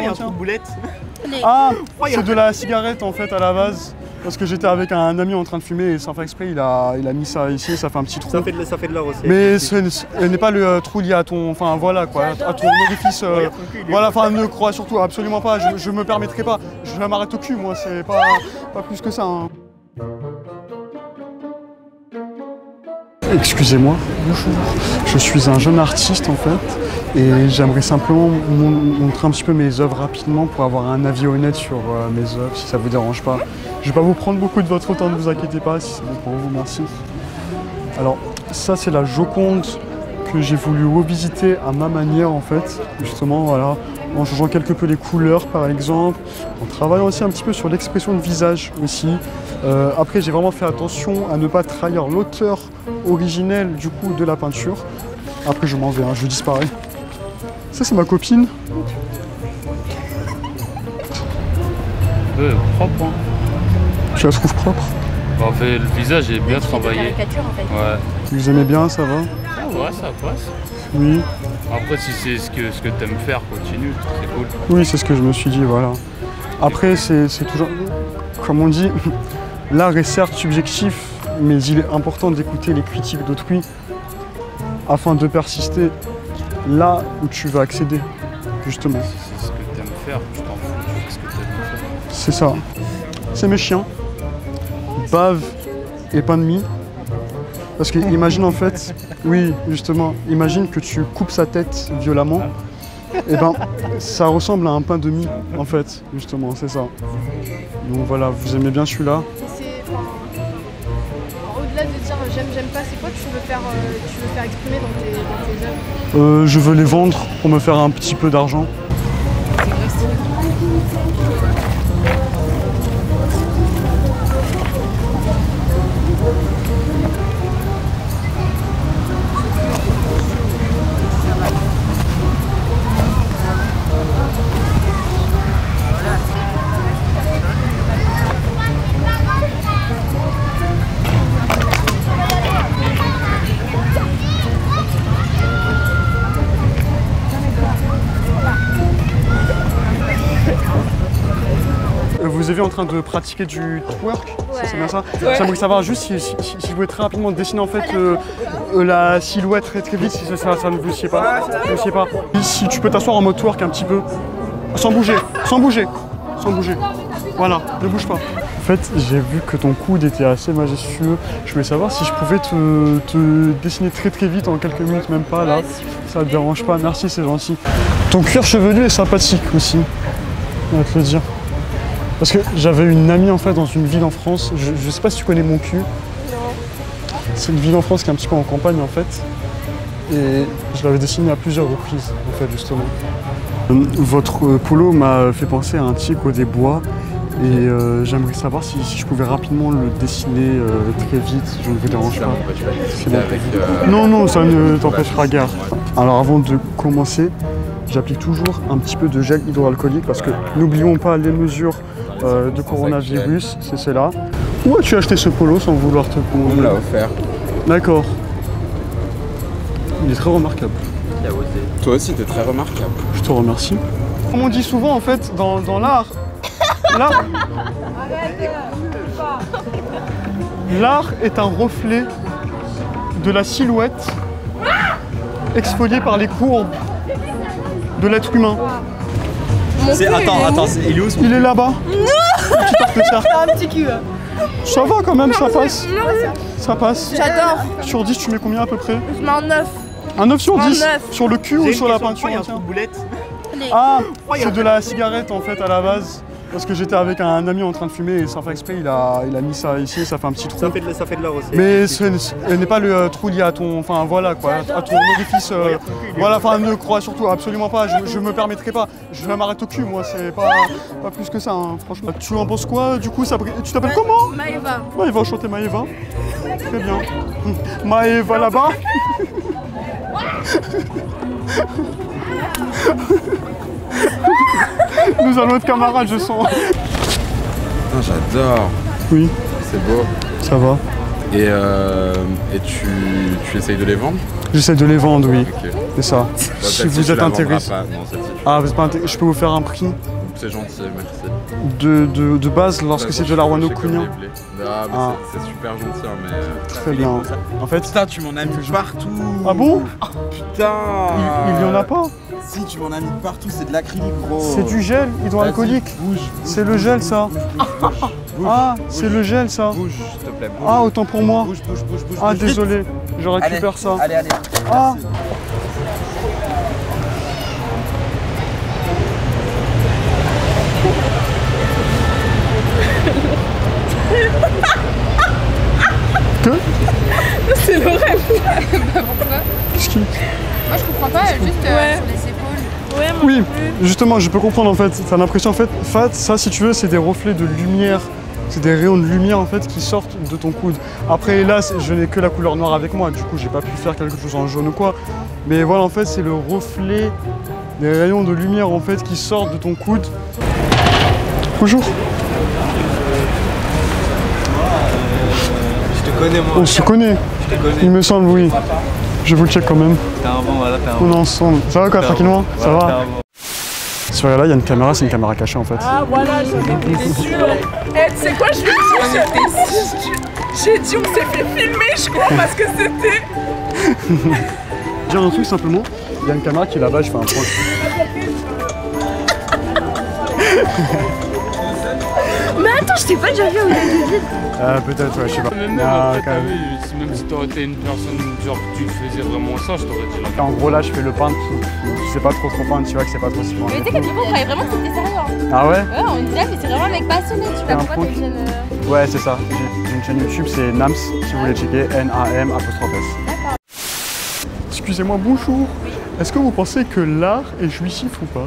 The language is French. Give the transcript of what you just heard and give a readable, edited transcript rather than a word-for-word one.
y a un trou de boulette. Ah, c'est de la cigarette en fait à la base. Parce que j'étais avec un ami en train de fumer et sans faire exprès, il a mis ça ici, ça fait un petit trou. Ça fait de l'or aussi. Mais ce n'est pas le trou lié à ton, enfin voilà quoi, à ton orifice. Voilà, enfin ne crois surtout absolument pas, je me permettrai pas. Je vais m'arrêter au cul, moi, c'est pas plus que ça. Hein. Excusez-moi, bonjour. Je suis un jeune artiste en fait et j'aimerais simplement montrer un petit peu mes œuvres rapidement pour avoir un avis honnête sur mes œuvres, si ça vous dérange pas. Je vais pas vous prendre beaucoup de votre temps, ne vous inquiétez pas, si c'est bon pour vous, merci. Alors, ça c'est la Joconde que j'ai voulu revisiter à ma manière en fait, justement, voilà, en changeant quelque peu les couleurs par exemple, en travaillant aussi un petit peu sur l'expression de visage aussi. Après, j'ai vraiment fait attention à ne pas trahir l'auteur originel du coup de la peinture. Après, je m'en vais, hein, je disparais. Ça, c'est ma copine. Propre, hein. Tu la trouves propre? En fait, le visage est bien travaillé. Caricature, en fait. Ouais. Vous aimez bien, ça va? Ah ouais, ça passe. Oui. Après, si c'est ce que t'aimes faire, continue, c'est cool. Oui, c'est ce que je me suis dit, voilà. Après, c'est toujours, comme on dit, l'art est certes subjectif, mais il est important d'écouter les critiques d'autrui afin de persister là où tu vas accéder, justement. Si c'est ce que t'aimes faire, tu t'en fous, tu fais ce que t'aimes faire. C'est ça. C'est mes chiens. Bave et pain de mie. Parce que imagine en fait, oui, justement, imagine que tu coupes sa tête violemment. Et ben, ça ressemble à un pain de mie, en fait, justement, c'est ça. Donc voilà, vous aimez bien celui-là? Au-delà de dire j'aime pas, c'est quoi que tu veux faire exprimer dans tes œuvres? Je veux les vendre pour me faire un petit peu d'argent. Vous avez en train de pratiquer du twerk, Ouais. c'est bien ça? Ouais. J'aimerais savoir juste si je pouvais très rapidement dessiner en fait la silhouette très vite, si ça ne vous sied pas. Si tu peux t'asseoir en mode twerk un petit peu, sans bouger. Voilà, ne bouge pas. En fait, j'ai vu que ton coude était assez majestueux. Je voulais savoir si je pouvais te dessiner très vite en quelques minutes, même pas là. Ça te dérange pas, merci, c'est gentil. Ton cuir chevelu est sympathique aussi, on va te le dire. Parce que j'avais une amie en fait dans une ville en France, je sais pas si tu connais Mon Cul. C'est une ville en France qui est un petit peu en campagne en fait. Et je l'avais dessiné à plusieurs reprises en fait justement. Votre polo m'a fait penser à un tigre des bois et j'aimerais savoir si je pouvais rapidement le dessiner très vite, je ne vous dérange pas. Non, ça ne t'empêchera guère. Alors avant de commencer, j'applique toujours un petit peu de gel hydroalcoolique parce que n'oublions pas les mesures de coronavirus, c'est cela. Où as-tu acheté ce polo sans vouloir te commander? On me l'a offert. D'accord. Il est très remarquable. Toi aussi, t'es très remarquable. Je te remercie. Comme on dit souvent en fait dans l'art, l'art est un reflet de la silhouette exfoliée par les courbes de l'être humain. Attends, il est où ce... Il est là-bas. Non. T'as un petit cul. Ça va quand même, ça passe. Ça passe. J'adore. Sur 10, tu mets combien à peu près? Je mets un 9. Un 9 sur 10? 9. Sur le cul ou sur la peinture? Il y a un trou de boulette. Ah, c'est de la cigarette en fait à la base. Parce que j'étais avec un ami en train de fumer et sans faire exprès, il a mis ça ici, ça fait un petit trou. Ça fait de l'or aussi. Mais ce n'est pas le trou lié à ton, enfin voilà quoi, à ton orifice. Voilà, enfin ne crois surtout absolument pas, je me permettrai pas. Je vais m'arrêter au cul, moi, c'est pas plus que ça, hein, franchement. Tu en penses quoi du coup? Tu t'appelles comment? Maëva. Maëva, enchanté Maëva. Très bien. Maëva là-bas. Nous allons être camarades, je sens. Putain, j'adore. Oui. C'est beau. Ça va. Et tu essayes de les vendre? J'essaie de les vendre, oui. Ok. C'est ça. Si vous êtes intéressé. Ah, vous êtes pas intéressé. Je peux vous faire un prix C'est gentil, merci. de base lorsque c'est de la Wano Kunyan. Ah, c'est super gentil, hein, mais. Très bien. En fait. Putain, tu m'en as mis partout. Ah bon? Putain. Il y en a pas. Si, tu m'en as mis partout, c'est de l'acrylique, gros. C'est du gel hydroalcoolique. C'est le gel, ça. Ah, c'est le gel, ça. Bouge, s'il te plaît. Ah, autant pour moi. Bouge. Ah, désolé. Je récupère ça. Allez. Ah. Que? C'est l'horreur. Pourquoi? Qu'est-ce qui... Moi je comprends pas, juste sur les épaules. Ouais, moi Oui, non plus. justement, je peux comprendre en fait. T'as l'impression en fait, ça si tu veux, c'est des reflets de lumière. C'est des rayons de lumière en fait qui sortent de ton coude. Après là, je n'ai que la couleur noire avec moi, du coup j'ai pas pu faire quelque chose en jaune ou quoi. Mais voilà, en fait, c'est le reflet des rayons de lumière en fait qui sortent de ton coude. Bonjour. Je te connais, moi. On se connaît. Je te connais. Il me semble, oui. Je vous check quand même. T'es un bon, voilà, t'es un On bon. est ensemble. Ça va quoi, tranquillement? Ça Voilà, va? t'es un bon. Sur là, il y a une caméra, c'est une caméra cachée en fait. Ah voilà, j'en étais sûre. Eh, tu sais quoi, je lui ai dit, j'ai dit on s'est fait filmer, je crois, parce que c'était... Dire un truc simplement, il y a une caméra qui est là-bas, je fais un point. Mais attends, je t'ai pas déjà vu au David. Peut-être, ouais, je sais pas. Même Ah, après, quand t'as même. vu, même si t'aurais été une personne, genre tu faisais vraiment ça, je t'aurais dit là. En gros, là, je fais le peintre qui sait pas trop peindre, tu vois que c'est pas trop si bon. Mais tu sais qu'à des fois on croyait vraiment que c'était sérieux. Hein. Ah ouais? Ouais, on disait, mais c'est vraiment un mec passionné, tu vois. un Pourquoi prank. t'es jeune Ouais, c'est ça. J'ai une chaîne YouTube, c'est Nams, si vous voulez checker, NAM'. D'accord. Excusez-moi, bonjour. Est-ce que vous pensez que l'art est jouissif ou pas?